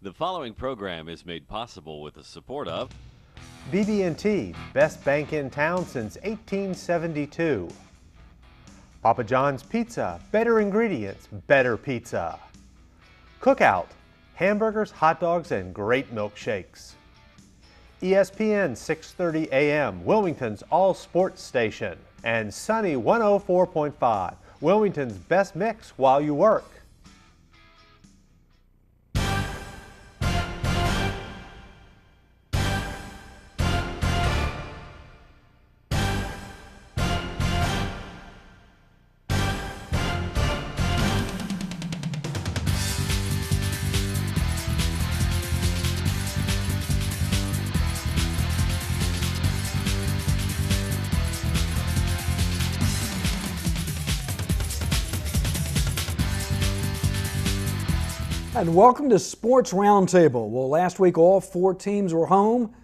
The following program is made possible with the support of BB&T, best bank in town since 1872. Papa John's Pizza, better ingredients, better pizza. Cookout, hamburgers, hot dogs, and great milkshakes. ESPN 630 AM, Wilmington's all sports station. And Sunny 104.5, Wilmington's best mix while you work. And welcome to Sports Roundtable. Well, last week all four teams were home,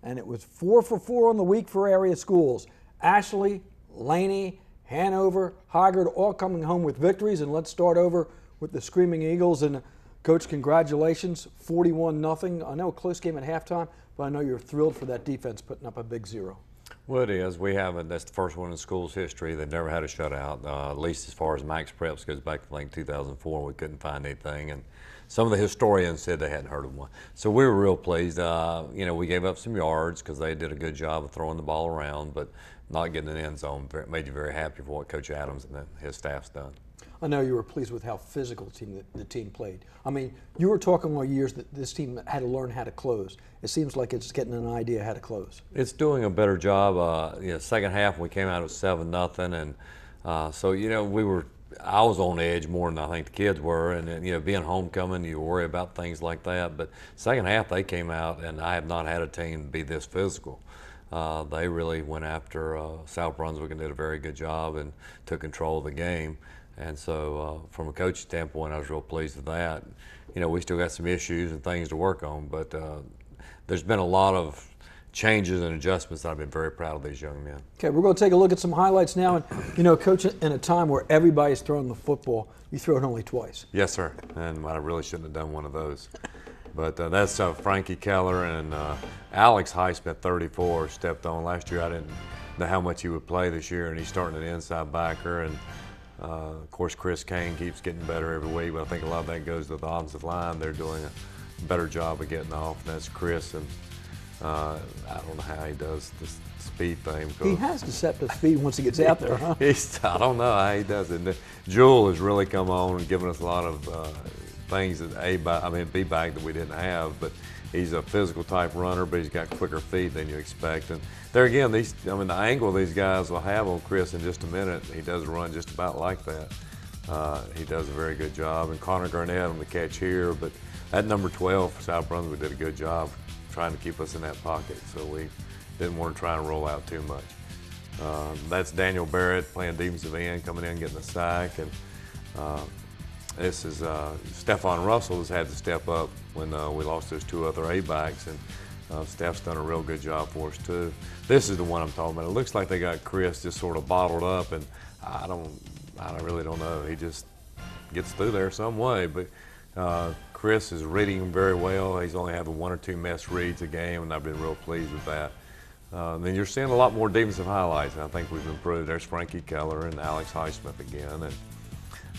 and it was 4 for 4 on the week for area schools. Ashley, Laney, Hanover, Hoggard all coming home with victories. And let's start over with the Screaming Eagles. And Coach, congratulations, 41-0. I know a close game at halftime, but I know you're thrilled for that defense putting up a big 0. Well, it is. We haven't. That's the first one in school's history. They've never had a shutout, at least as far as Max Preps goes back to, I think, 2004. We couldn't find anything, and some of the historians said they hadn't heard of one. So we were real pleased. We gave up some yards because they did a good job of throwing the ball around, but not getting in the end zone made you very happy for what Coach Adams and his staff's done. I know you were pleased with how physical the team played. I mean, you were talking all years that this team had to learn how to close. It seems like it's getting an idea how to close. It's doing a better job. Second half we came out at 7-0, and so I was on edge more than I think the kids were, and being homecoming, you worry about things like that. But second half they came out, and I have not had a team be this physical. They really went after South Brunswick and did a very good job and took control of the game. And so from a coach standpoint, I was real pleased with that. We still got some issues and things to work on, but there's been a lot of changes and adjustments that I've been very proud of these young men. Okay, we're going to take a look at some highlights now. And, Coach, in a time where everybody's throwing the football, you throw it only twice. Yes, sir. And I really shouldn't have done one of those. But that's Frankie Keller and Alex Highsmith, 34, stepped on. Last year I didn't know how much he would play this year, and he's starting at inside backer. And of course, Chris Kane keeps getting better every week, but I think a lot of that goes to the offensive line. They're doing a better job of getting off, and that's Chris. And I don't know how he does this speed thing. He has deceptive speed once he gets out there, huh? I don't know how he does it. Jewel has really come on and given us a lot of things that B-back that we didn't have, but he's a physical type runner, but he's got quicker feet than you expect. And there again, the angle these guys will have on Chris in just a minute, he does run just about like that. He does a very good job. And Connor Garnett on the catch here, but at number 12 for South Brunswick did a good job trying to keep us in that pocket, so we didn't want to try and roll out too much. That's Daniel Barrett playing defensive end, coming in, getting a sack. And this is Stephon Russell has had to step up when we lost those two other A-backs, and Steph's done a real good job for us too. This is the one I'm talking about. It looks like they got Chris just sort of bottled up, and I really don't know. He just gets through there some way, but Chris is reading him very well. He's only having 1 or 2 missed reads a game, and I've been real pleased with that. Then you're seeing a lot more defensive highlights, and I think we've improved. There's Frankie Keller and Alex Highsmith again,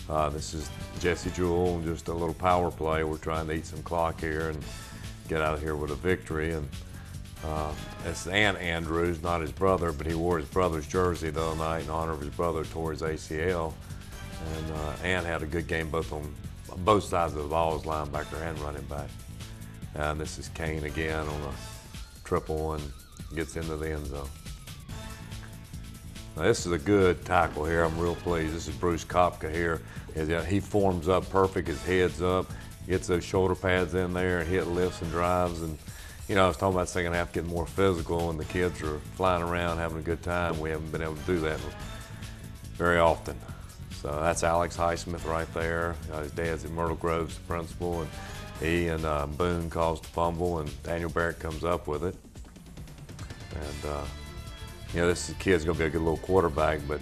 and this is Jesse Jewell, just a little power play. We're trying to eat some clock here and get out of here with a victory. And it's Ant Andrews, not his brother, but he wore his brother's jersey the other night in honor of his brother tore his ACL. And Ant had a good game on both sides of the ball as linebacker and running back. And this is Kane again on a triple and gets into the end zone. Now this is a good tackle here. I'm real pleased. This is Bruce Kopka here. He forms up perfect. His head's up, gets those shoulder pads in there, and hit lifts and drives. And I was talking about second half getting more physical, and the kids are flying around having a good time. We haven't been able to do that very often. So that's Alex Highsmith right there. His dad's at Myrtle Grove's the principal, and he and Boone caused the fumble, and Daniel Barrett comes up with it. And this kid's going to be a good little quarterback, but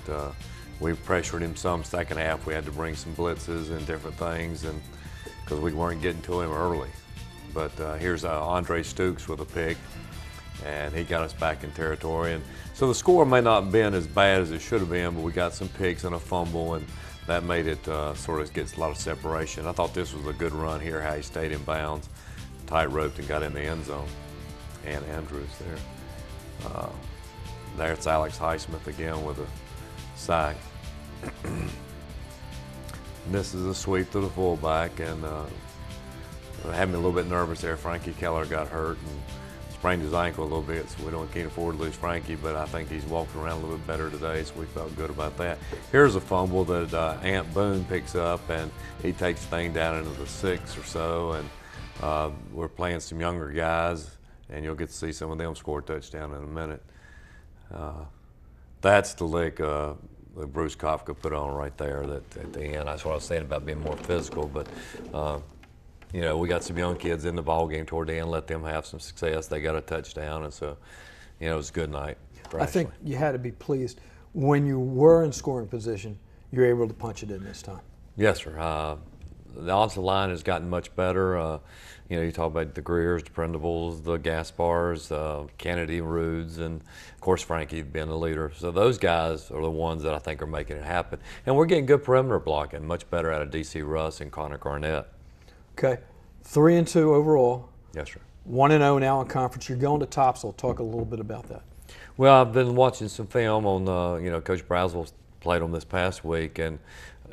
we pressured him some second half. We had to bring some blitzes and different things, and because we weren't getting to him early. But here's Andre Stooks with a pick, and he got us back in territory. And so the score may not have been as bad as it should have been, but we got some picks and a fumble, and that made it sort of gets a lot of separation. I thought this was a good run here, how he stayed in bounds, tight roped, and got in the end zone. And Andrews there. There's Alex Highsmith again with a sack. This is a sweep to the fullback, and had me a little bit nervous there. Frankie Keller got hurt and sprained his ankle a little bit, so can't afford to lose Frankie, but I think he's walking around a little bit better today, so we felt good about that. Here's a fumble that Ant Boone picks up, and he takes the thing down into the 6 or so, and we're playing some younger guys, and you'll get to see some of them score a touchdown in a minute. That's the lick that Bruce Kafka put on right there that at the end. That's what I was saying about being more physical, but you know, we got some young kids in the ball game toward the end, let them have some success. They got a touchdown, and so, you know, it was a good night for I think you had to be pleased. When you were in scoring position, you were able to punch it in this time. Yes, sir. The offensive line has gotten much better. You know, you talk about the Greers, the Prendables, the Gaspars, Kennedy, Rudes, and of course Frankie being the leader. So those guys are the ones that I think are making it happen. And we're getting good perimeter blocking, much better out of D.C. Russ and Connor Garnett. Okay, 3-2 overall. Yes, sir. 1-0 now in conference. You're going to Topsail. Talk a little bit about that. Well, I've been watching some film on, you know, Coach Brazel's played them this past week, and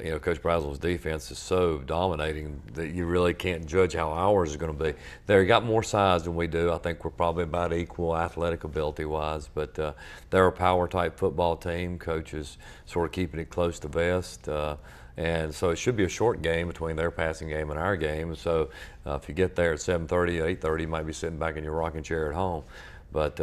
you know, Coach Brazel's defense is so dominating that you really can't judge how ours is going to be. They got more size than we do. I think we're probably about equal athletic ability-wise, but they're a power-type football team. Coach is sort of keeping it close to vest, and so it should be a short game between their passing game and our game. So if you get there at 7:30, 8:30, you might be sitting back in your rocking chair at home. But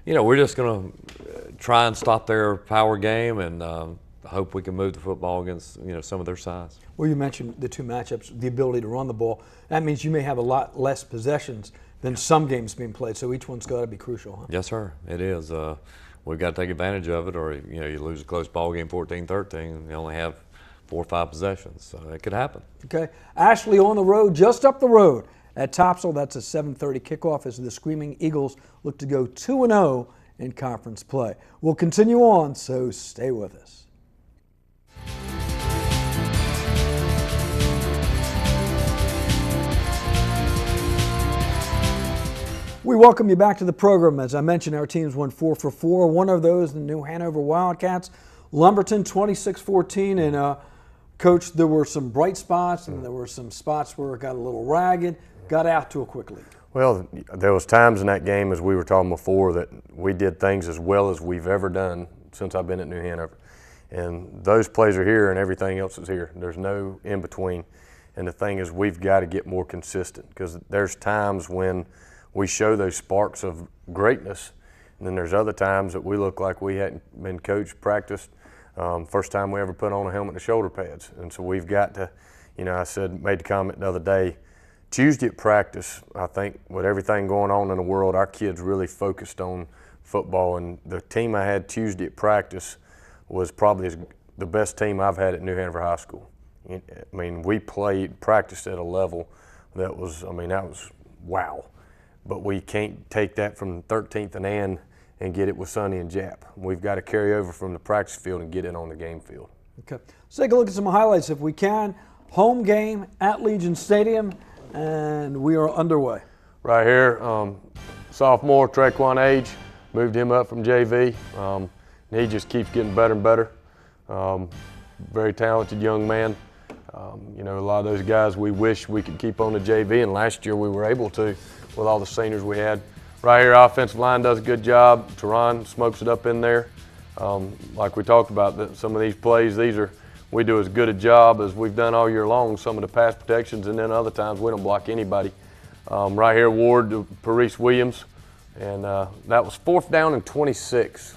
you know, we're just going to try and stop their power game and hope we can move the football against, you know, some of their size. Well, you mentioned the two matchups, the ability to run the ball. That means you may have a lot less possessions than some games being played, so each one's got to be crucial, huh? Yes, sir. It is. We've got to take advantage of it, or, you know, you lose a close ball game 14-13 and you only have 4 or 5 possessions, so it could happen. Okay. Ashley on the road, just up the road at Topsail. That's a 7:30 kickoff as the Screaming Eagles look to go 2-0 in conference play. We'll continue on, so stay with us. We welcome you back to the program. As I mentioned, our teams won 4 for 4. One of those, the New Hanover Wildcats. Lumberton 26-14. And Coach, there were some bright spots and there were some spots where it got a little ragged. Got out to it quickly. Well, there was times in that game, as we were talking before, that we did things as well as we've ever done since I've been at New Hanover. And those plays are here and everything else is here. There's no in between. And the thing is, we've got to get more consistent, because there's times when we show those sparks of greatness, and then there's other times that we look like we hadn't been coached, practiced. First time we ever put on a helmet and shoulder pads. And so we've got to, you know, made the comment the other day, Tuesday at practice, I think with everything going on in the world, our kids really focused on football. And the team I had Tuesday at practice was probably the best team I've had at New Hanover High School. I mean, we practiced at a level that was, I mean, that was wow. But we can't take that from 13th and Ann and get it with Sonny and Jap. We've got to carry over from the practice field and get it on the game field. Okay. Let's take a look at some highlights if we can. Home game at Legion Stadium, and we are underway. Right here, sophomore Traquan Age, moved him up from JV. And he just keeps getting better and better. Very talented young man. You know, a lot of those guys we wish we could keep on the JV, and last year we were able to with all the seniors we had. Right here, offensive line does a good job. Teron smokes it up in there. Like we talked about, some of these plays, we do as good a job as we've done all year long, some of the pass protections, and then other times we don't block anybody. Right here, Ward to Parise Williams, and that was 4th down and 26.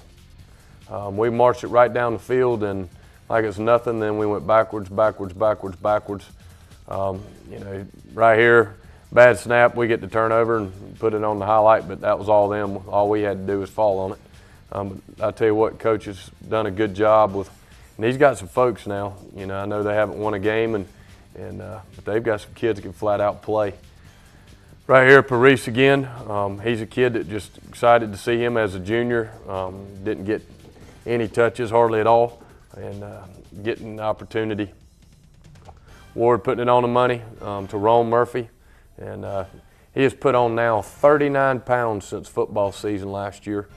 We marched it right down the field, and like it's nothing, then we went backwards. You know, right here, bad snap, we get the turnover and put it on the highlight, but that was all them. All we had to do was fall on it. I tell you what, Coach has done a good job with, and he's got some folks now. You know, I know they haven't won a game, but they've got some kids that can flat out play. Right here, Parise again. He's a kid that just excited to see him as a junior. Didn't get any touches, hardly at all, and getting the opportunity. Ward putting it on the money to Rome Murphy, and he has put on now 39 pounds since football season last year,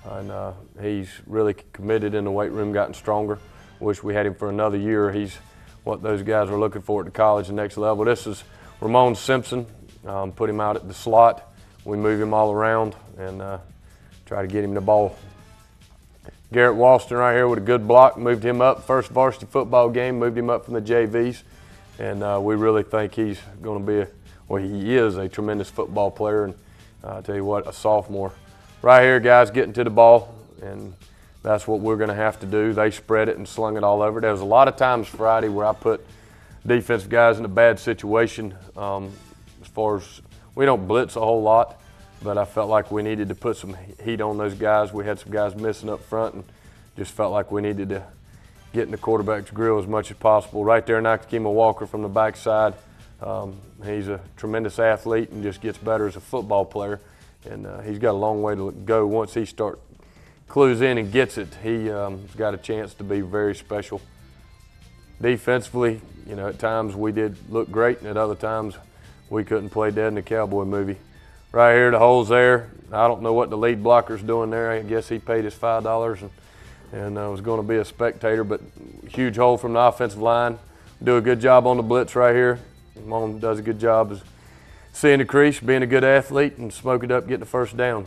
and he's really committed in the weight room, gotten stronger. Wish we had him for another year. He's what those guys are looking for at the college, the next level. This is Ramon Simpson. Put him out at the slot. We move him all around and try to get him the ball. Garrett Walston right here with a good block, moved him up. First varsity football game, moved him up from the JVs. And we really think he's going to be, he is a tremendous football player. And I'll tell you what, a sophomore. Right here, guys, getting to the ball, and that's what we're going to have to do. They spread it and slung it all over. There was a lot of times Friday where I put defensive guys in a bad situation. As far as we don't blitz a whole lot, but I felt like we needed to put some heat on those guys. We had some guys missing up front, and just felt like we needed to get in the quarterback's grill as much as possible. Right there, Nakakima Walker from the backside. He's a tremendous athlete and just gets better as a football player. And he's got a long way to go. Once he clues in and gets it, he's got a chance to be very special. Defensively, you know, at times we did look great, and at other times we couldn't play dead in the cowboy movie. Right here, the hole's there. I don't know what the lead blocker's doing there. I guess he paid his $5 and was going to be a spectator, but huge hole from the offensive line. Do a good job on the blitz right here. Ramon does a good job of seeing the crease, being a good athlete, and smoke it up, getting the first down.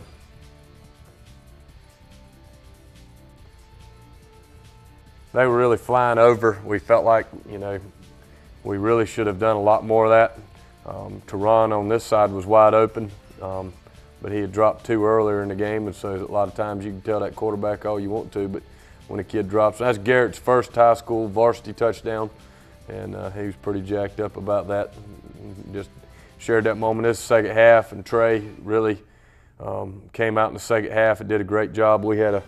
They were really flying over. We felt like, you know, we really should have done a lot more of that. Teron on this side was wide open, but he had dropped two earlier in the game, and so a lot of times you can tell that quarterback all you want to, but when a kid drops, that's Garrett's first high school varsity touchdown, and he was pretty jacked up about that. Just shared that moment. This is the second half, and Trey really came out in the second half and did a great job. We had a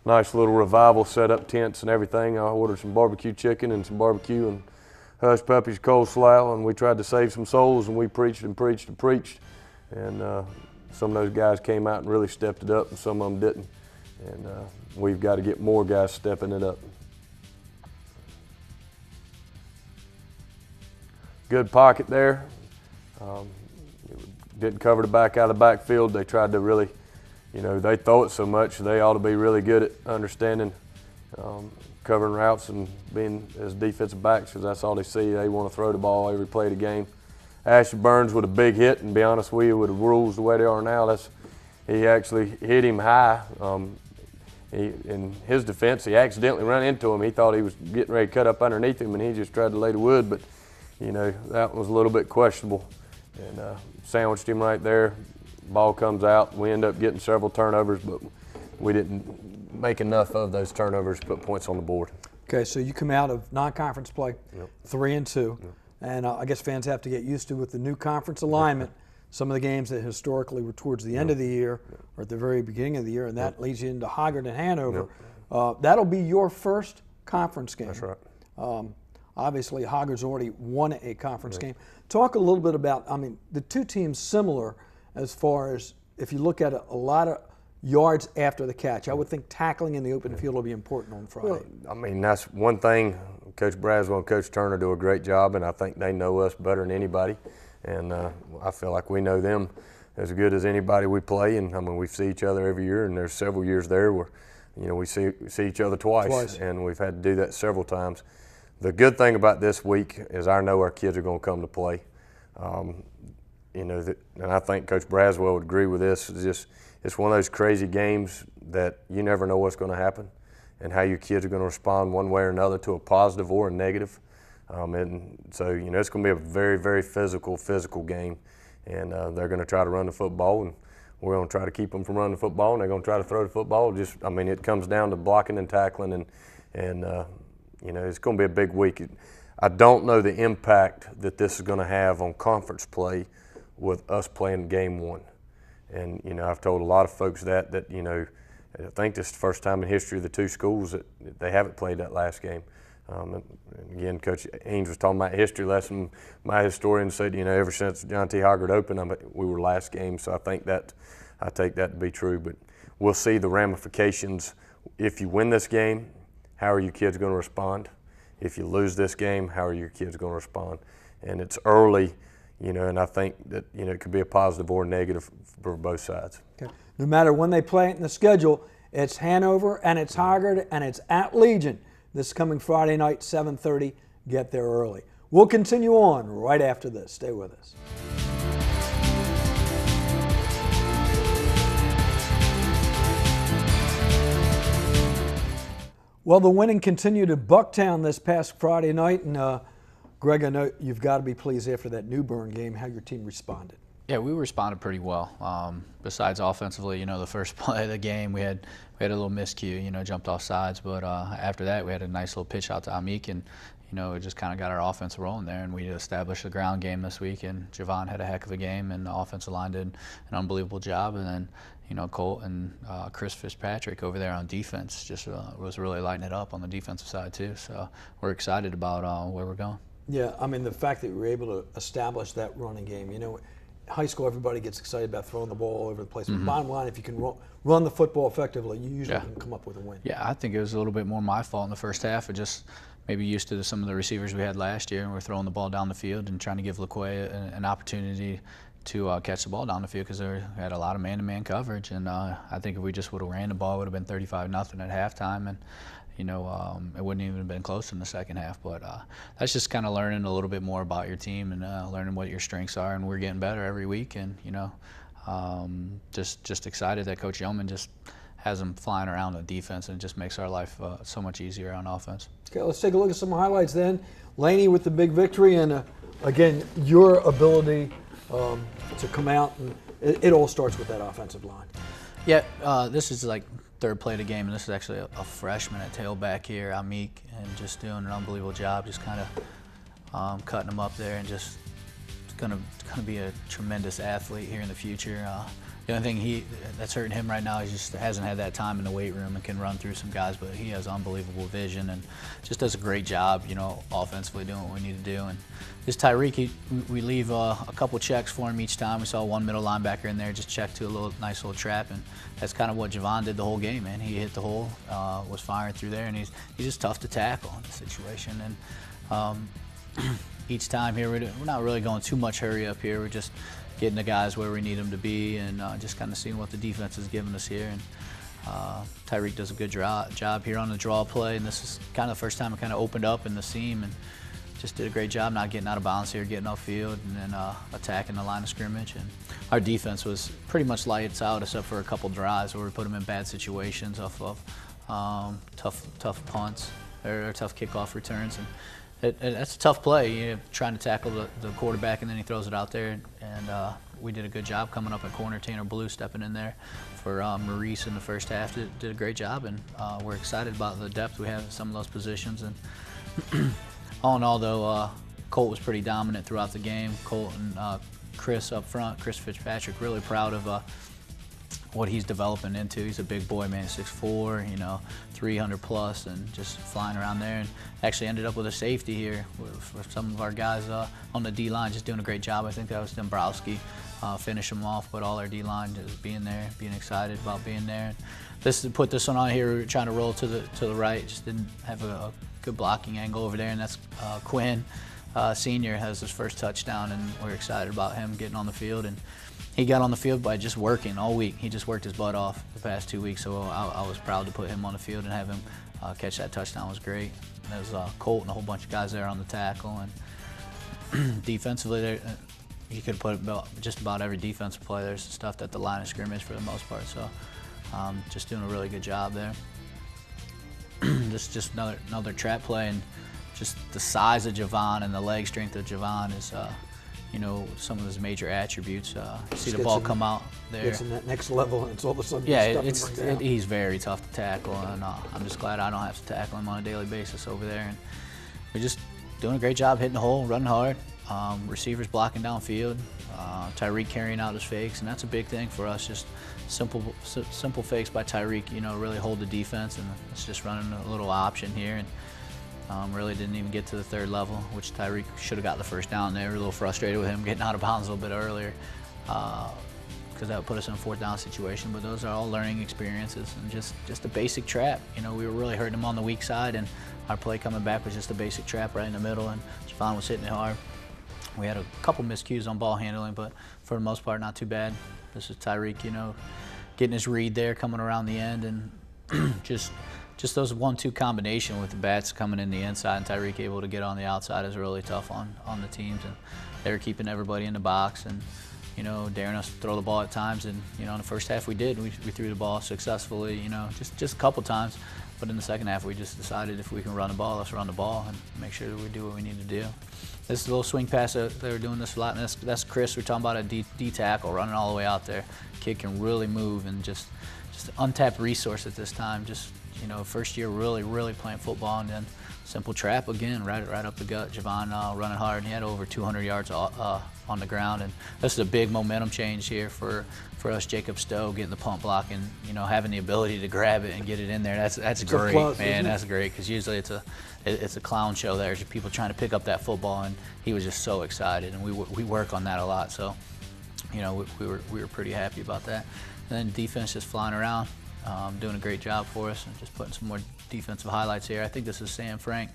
nice little revival, set up tents and everything. I ordered some barbecue chicken and some barbecue and hush puppies, coleslaw, and we tried to save some souls, and we preached and preached and preached. And some of those guys came out and really stepped it up, and some of them didn't. And we've got to get more guys stepping it up. Good pocket there. Didn't cover the back out of the backfield. They tried to really, you know, they throw it so much, they ought to be really good at understanding covering routes and being as defensive backs, because that's all they see. They want to throw the ball every play of the game. Ashley Burns with a big hit, and be honest with you, with the rules the way they are now, he actually hit him high. In his defense, he accidentally ran into him. He thought he was getting ready to cut up underneath him, and he just tried to lay the wood, but you know, that was a little bit questionable. And sandwiched him right there. Ball comes out. We end up getting several turnovers, but we didn't make enough of those turnovers to put points on the board. Okay, so you come out of non-conference play, Yep. 3-2, Yep. and I guess fans have to get used to with the new conference alignment. Some of the games that historically were towards the end of the year or at the very beginning of the year, and that leads you into Hoggard and Hanover. That'll be your first conference game. That's right. Obviously, Hoggard's already won a conference game. Talk a little bit about, I mean, the two teams similar as far as if you look at a lot of yards after the catch. I would think tackling in the open field will be important on Friday. Well, I mean, that's one thing. Coach Braswell and Coach Turner do a great job, and I think they know us better than anybody. And I feel like we know them as good as anybody we play. And I mean, we see each other every year, and there's several years there where, you know, we see each other twice, and we've had to do that several times. The good thing about this week is I know our kids are going to come to play. You know, and I think Coach Braswell would agree with this. It's one of those crazy games that you never know what's going to happen and how your kids are going to respond one way or another to a positive or a negative. And so, you know, it's going to be a very, very physical game. And they're going to try to run the football, and we're going to try to keep them from running the football, and they're going to try to throw the football. I mean, it comes down to blocking and tackling, and you know, it's going to be a big week. I don't know the impact that this is going to have on conference play with us playing game one. And, you know, I've told a lot of folks that, you know, I think this is the first time in history of the two schools that they haven't played that last game. And again, Coach Haynes was talking about history lesson. My historian said, ever since John T. Hoggard opened, we were last game, so I take that to be true. But we'll see the ramifications. If you win this game, how are your kids going to respond? If you lose this game, how are your kids going to respond? And it's early, and I think that it could be a positive or negative for both sides. Okay. No matter when they play it in the schedule, it's Hanover and it's Hoggard and it's at Legion. This coming Friday night, 7:30. Get there early. We'll continue on right after this. Stay with us. Well, the winning continued at Bucktown this past Friday night, and Greg, I know you've got to be pleased after that New Bern game how your team responded. Yeah, we responded pretty well. Besides offensively, the first play of the game, we had a little miscue, jumped off sides. But after that, we had a nice little pitch out to Amik, and it just kind of got our offense rolling there. And we established the ground game this week, and Javon had a heck of a game, and the offensive line did an unbelievable job. And then, Colt and Chris Fitzpatrick over there on defense just was really lighting it up on the defensive side too. So we're excited about where we're going. Yeah, I mean the fact that we were able to establish that running game, high school, everybody gets excited about throwing the ball all over the place. But bottom line, if you can run the football effectively, you usually can come up with a win. Yeah, I think it was a little bit more my fault in the first half. Of just maybe used to some of the receivers we had last year, and we're throwing the ball down the field and trying to give LaQuay an opportunity to catch the ball down the field because they had a lot of man-to-man coverage. And I think if we just would have ran the ball, it would have been 35-0 at halftime. And it wouldn't even have been close in the second half. But that's just kind of learning a little bit more about your team and learning what your strengths are. And we're getting better every week. And, just excited that Coach Yeoman just has them flying around the defense, and it just makes our life so much easier on offense. Okay, let's take a look at some highlights then. Laney with the big victory, and again, your ability to come out, and it all starts with that offensive line. Yeah, this is like third play of the game, and this is actually a freshman at tailback here, Amik, and just doing an unbelievable job, just kind of cutting him up there, and just going to be a tremendous athlete here in the future. The only thing that's hurting him right now is just hasn't had that time in the weight room and can run through some guys, but he has unbelievable vision and just does a great job, offensively doing what we need to do. And this Tyreek, we leave a couple checks for him each time. We saw one middle linebacker in there just check to a nice little trap, and that's kind of what Javon did the whole game, man. He hit the hole, was firing through there, and he's just tough to tackle in the situation. And each time here, we're not really going too much hurry up here. We're just getting the guys where we need them to be, and just kind of seeing what the defense is giving us here. And Tyreek does a good job here on the draw play, and this is kind of the first time it kind of opened up in the seam, and just did a great job not getting out of bounds here, getting off field, and then attacking the line of scrimmage. And our defense was pretty much lights out, except for a couple drives where we put them in bad situations off of tough punts or tough kickoff returns. And that's a tough play, trying to tackle the quarterback, and then he throws it out there. And we did a good job coming up at corner. Tanner Blue stepping in there for Maurice in the first half. Did a great job, and we're excited about the depth we have in some of those positions. And all in all, though, Colt was pretty dominant throughout the game. Colt and Chris up front, Chris Fitzpatrick, really proud of what he's developing into. He's a big boy, man, 6'4", 300 plus, and just flying around there. And actually ended up with a safety here with some of our guys on the D-line, just doing a great job. I think that was Dombrowski, finish him off, but all our D-line just being there, being excited about being there. And put this one on here, we were trying to roll to the right, just didn't have a good blocking angle over there, and that's Quinn, senior, has his first touchdown, and we're excited about him getting on the field. And he got on the field by just working all week. He just worked his butt off the past 2 weeks, so I was proud to put him on the field and have him catch that touchdown. It was great. And there was Colt and a whole bunch of guys there on the tackle. And defensively, you could put just about every defensive play. There's stuff at the line of scrimmage for the most part. So just doing a really good job there. just another trap play, and just the size of Javon and the leg strength of Javon is some of his major attributes. You see the ball come out there. It's in that next level, and it's all of a sudden he's very tough to tackle, and I'm just glad I don't have to tackle him on a daily basis over there. And we're just doing a great job hitting the hole, running hard. Receivers blocking downfield. Tyreek carrying out his fakes, and that's a big thing for us. Just simple fakes by Tyreek, really hold the defense, and it's just running a little option here. And Really didn't even get to the third level, which Tyreek should have got the first down there. We were a little frustrated with him getting out of bounds a little bit earlier because that would put us in a fourth down situation. But those are all learning experiences and just a basic trap. You know, we were really hurting him on the weak side, and our play coming back was just a basic trap right in the middle, and Javon was hitting it hard. We had a couple miscues on ball handling, but for the most part, not too bad. This is Tyreek, you know, getting his read there, coming around the end, and just those 1-2 combination with the bats coming in the inside and Tyreek able to get on the outside is really tough on the teams. And they were keeping everybody in the box and, you know, daring us to throw the ball at times. And, you know, in the first half we did. We threw the ball successfully, you know, just a couple times. But in the second half we just decided if we can run the ball, let's run the ball and make sure that we do what we need to do. This little swing pass, they were doing this a lot, and that's Chris. We're talking about a D tackle running all the way out there. Kid can really move and just an untapped resource at this time. Just, you know, first year really playing football, and then simple trap again, right up the gut. Javon running hard, and he had over 200 yards on the ground, and this is a big momentum change here for us. Jacob Stowe getting the pump block and, you know, having the ability to grab it and get it in there. That's great, plus, man. That's great because usually it's a clown show. There's people trying to pick up that football, and he was just so excited, and we work on that a lot. So, you know, we were pretty happy about that. And then defense just flying around. Doing a great job for us and just putting some more defensive highlights here. I think this is Sam Frank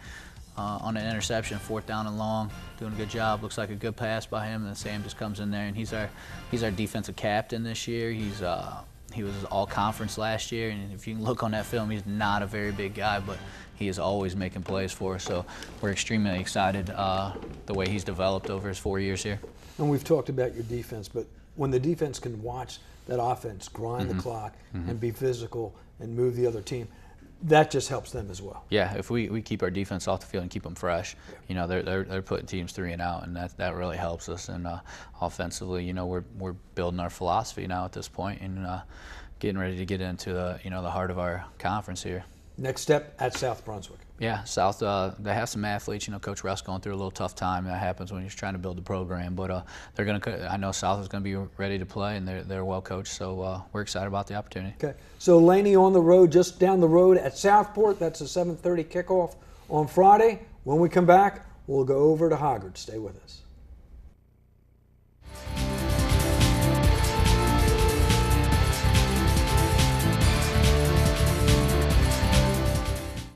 on an interception, 4th down and long, doing a good job. Looks like a good pass by him, and then Sam just comes in there, and he's our defensive captain this year. He was all conference last year, and if you can look on that film, he's not a very big guy, but he is always making plays for us. So we're extremely excited the way he's developed over his 4 years here. And we've talked about your defense, but when the defense can watch that offense grind the clock and be physical and move the other team, that just helps them as well. Yeah, if we keep our defense off the field and keep them fresh, you know, they're putting teams 3 and out, and that really helps us. And offensively, you know, we're building our philosophy now at this point and getting ready to get into the heart of our conference here. Next step at South Brunswick. Yeah, South, they have some athletes. You know, Coach Russ going through a little tough time. That happens when he's trying to build the program. But they're going to. I know South is going to be ready to play, and they're well coached. So we're excited about the opportunity. Okay. So Laney on the road, just down the road at Southport. That's a 7:30 kickoff on Friday. When we come back, we'll go over to Hoggard. Stay with us.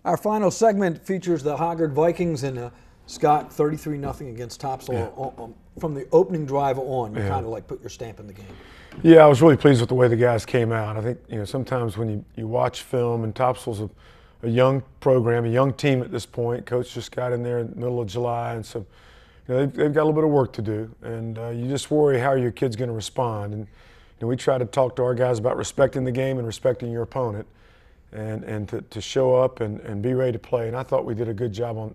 Our final segment features the Hoggard Vikings and Scott 33-0 against Topsail. From the opening drive on, you kind of like put your stamp in the game. Yeah, I was really pleased with the way the guys came out. I think, you know, sometimes when you watch film, and Topsail's a young program, a young team at this point. Coach just got in there in the middle of July, and so, you know, they've got a little bit of work to do. And you just worry how your kid's going to respond. And, you know, we try to talk to our guys about respecting the game and respecting your opponent. And to show up and be ready to play. And I thought we did a good job on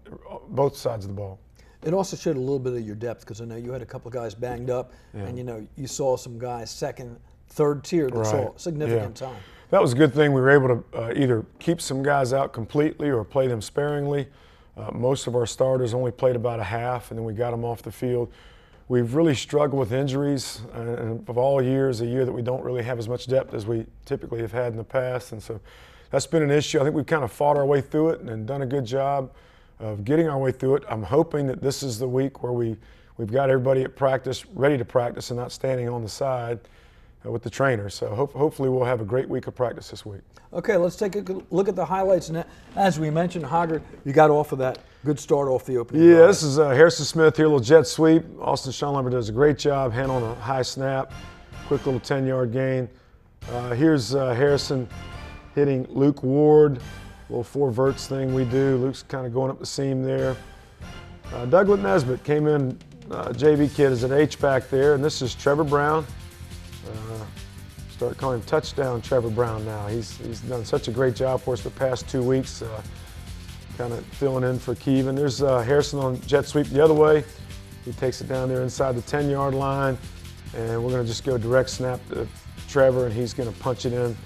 both sides of the ball. It also showed a little bit of your depth because I know you had a couple of guys banged up, and, you know, you saw some guys second, third tier that saw significant time. That was a good thing. We were able to either keep some guys out completely or play them sparingly. Most of our starters only played about a half, and then we got them off the field. We've really struggled with injuries, and of all years, a year that we don't really have as much depth as we typically have had in the past, and so that's been an issue. I think we've kind of fought our way through it and done a good job of getting our way through it. I'm hoping that this is the week where we've got everybody at practice, ready to practice and not standing on the side with the trainer. So hopefully we'll have a great week of practice this week. Okay, let's take a look at the highlights. And as we mentioned, Hoggard, you got off of that good start off the opening. Yeah, this is Harrison Smith here, a little jet sweep. Austin Schoenleber does a great job, hand on a high snap, quick little 10-yard gain. Here's Harrison hitting Luke Ward, little 4 verts thing we do. Luke's kind of going up the seam there. Douglas Nesbitt came in, JV kid is an H-back there, and this is Trevor Brown. Start calling him Touchdown Trevor Brown now. He's done such a great job for us the past 2 weeks, kind of filling in for Kevin. There's Harrison on jet sweep the other way. He takes it down there inside the 10-yard line, and we're going to just go direct snap to Trevor, and he's going to punch it in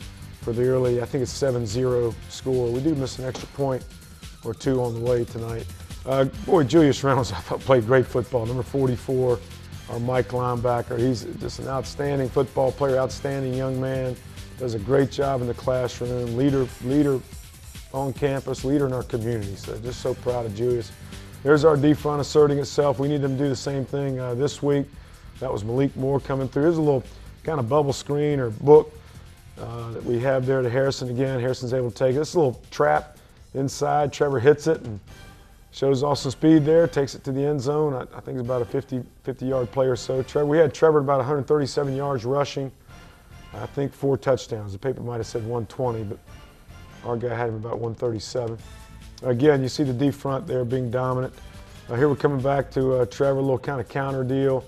for the early, I think it's 7-0 score. We do miss an extra point or 2 on the way tonight. Boy, Julius Reynolds, I thought, played great football. Number 44, our Mike linebacker. He's just an outstanding football player, outstanding young man. Does a great job in the classroom. Leader on campus, leader in our community. So just so proud of Julius. There's our D front asserting itself. We need them to do the same thing this week. That was Malik Moore coming through. Here's a little kind of bubble screen or book that we have there to Harrison again. Harrison's able to take it. This little trap inside. Trevor hits it and shows off some speed there, takes it to the end zone. I think it's about a 50-yard play or so. We had Trevor at about 137 yards rushing. I think 4 touchdowns. The paper might have said 120, but our guy had him about 137. Again, you see the D front there being dominant. Here we're coming back to Trevor, a little kind of counter deal.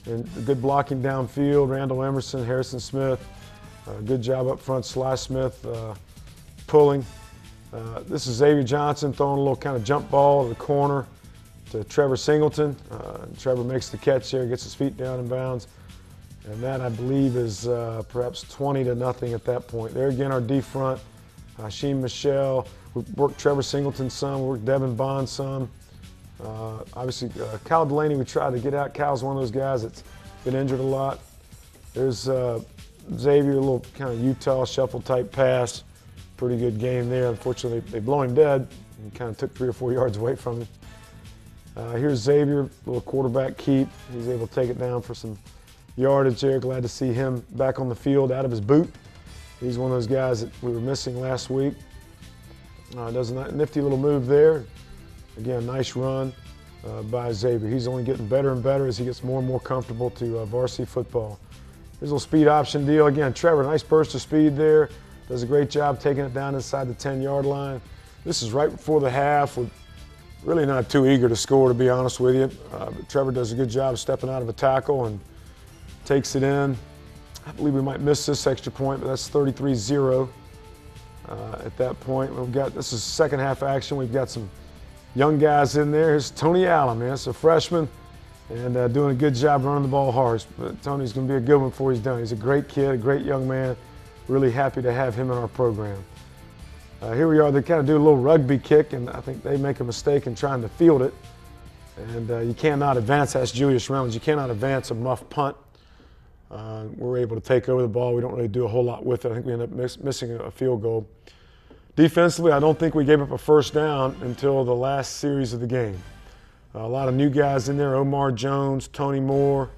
And good blocking downfield. Randall Emerson, Harrison Smith. Good job up front. Sly Smith pulling. This is Xavier Johnson throwing a little kind of jump ball to the corner to Trevor Singleton. Trevor makes the catch there, gets his feet down in bounds. And that, I believe, is perhaps 20-0 at that point. There again, our D front. Sheen Michelle. We worked Trevor Singleton some. We worked Devin Bond some. Obviously, Kyle Delaney, we tried to get out. Kyle's one of those guys that's been injured a lot. There's Xavier, a little kind of Utah shuffle type pass. Pretty good game there. Unfortunately, they blow him dead and kind of took 3 or 4 yards away from him. Here's Xavier, a little quarterback keep. He's able to take it down for some yardage there. Glad to see him back on the field out of his boot. He's one of those guys that we were missing last week. Does a nifty little move there. Again, nice run by Xavier. He's only getting better and better as he gets more and more comfortable to varsity football. Here's a little speed option deal. Again, Trevor, nice burst of speed there. Does a great job taking it down inside the 10-yard line. This is right before the half. We're really not too eager to score, to be honest with you. But Trevor does a good job stepping out of a tackle and takes it in. I believe we might miss this extra point, but that's 33-0 at that point. This is second half action. We've got some young guys in there. Here's Tony Allen, man. It's a freshman and doing a good job running the ball hard. But Tony's going to be a good one before he's done. He's a great kid, a great young man. Really happy to have him in our program. Here we are. They kind of do a little rugby kick, and I think they make a mistake in trying to field it. And you cannot advance. That's Julius Reynolds. You cannot advance a muff punt. We're able to take over the ball. We don't really do a whole lot with it. I think we end up missing a field goal. Defensively, I don't think we gave up a first down until the last series of the game. A lot of new guys in there. Omar Jones, Tony Moore.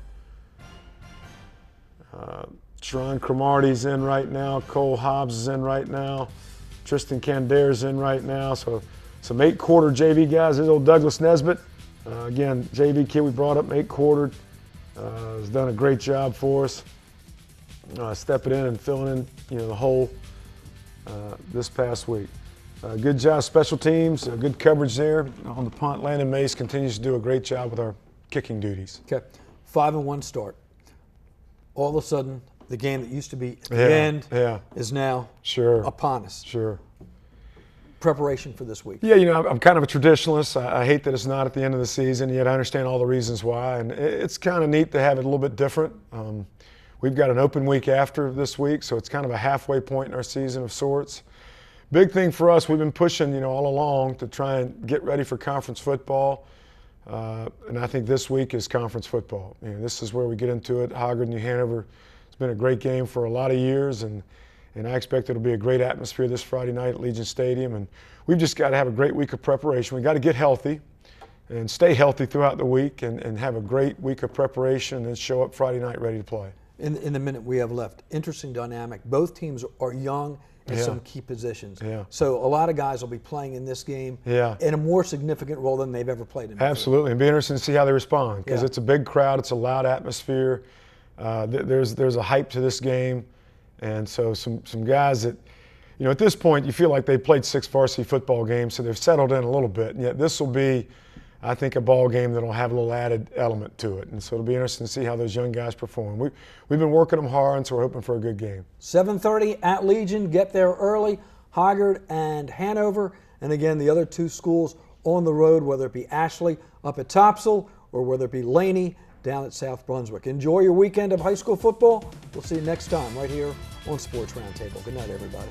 Sharon Cromartie's in right now. Cole Hobbs is in right now. Tristan Candare's in right now. So some 8-quarter JV guys. There's old Douglas Nesbitt. Again, JV kid we brought up 8-quartered. Has done a great job for us. Stepping in and filling in, the hole this past week. Good job, special teams. Good coverage there on the punt. Landon Mace continues to do a great job with our kicking duties. Okay, 5-1 start. All of a sudden, the game that used to be at the end is now upon us. Sure. Preparation for this week. Yeah, I'm kind of a traditionalist. I hate that it's not at the end of the season, yet I understand all the reasons why. And it's kind of neat to have it a little bit different. We've got an open week after this week, so it's kind of a halfway point in our season of sorts. Big thing for us, we've been pushing, all along to try and get ready for conference football. And I think this week is conference football. This is where we get into it. Hoggard, New Hanover. It's been a great game for a lot of years, and I expect it'll be a great atmosphere this Friday night at Legion Stadium. And we've just got to have a great week of preparation. We've got to get healthy and stay healthy throughout the week and have a great week of preparation and then show up Friday night ready to play. In the minute we have left, interesting dynamic. Both teams are young in some key positions. Yeah. So a lot of guys will be playing in this game in a more significant role than they've ever played in before. Absolutely. It'll be interesting to see how they respond because it's a big crowd. It's a loud atmosphere. There's a hype to this game. And so some guys that, at this point, you feel like they've played 6 varsity football games, so they've settled in a little bit. And yet this will be, I think, a ball game that will have a little added element to it. And so it'll be interesting to see how those young guys perform. We've been working them hard, and so we're hoping for a good game. 7:30 at Legion. Get there early. Hoggard and Hanover. And again, the other 2 schools on the road, whether it be Ashley up at Topsail or whether it be Laney down at South Brunswick. Enjoy your weekend of high school football. We'll see you next time right here on Sports Roundtable. Good night, everybody.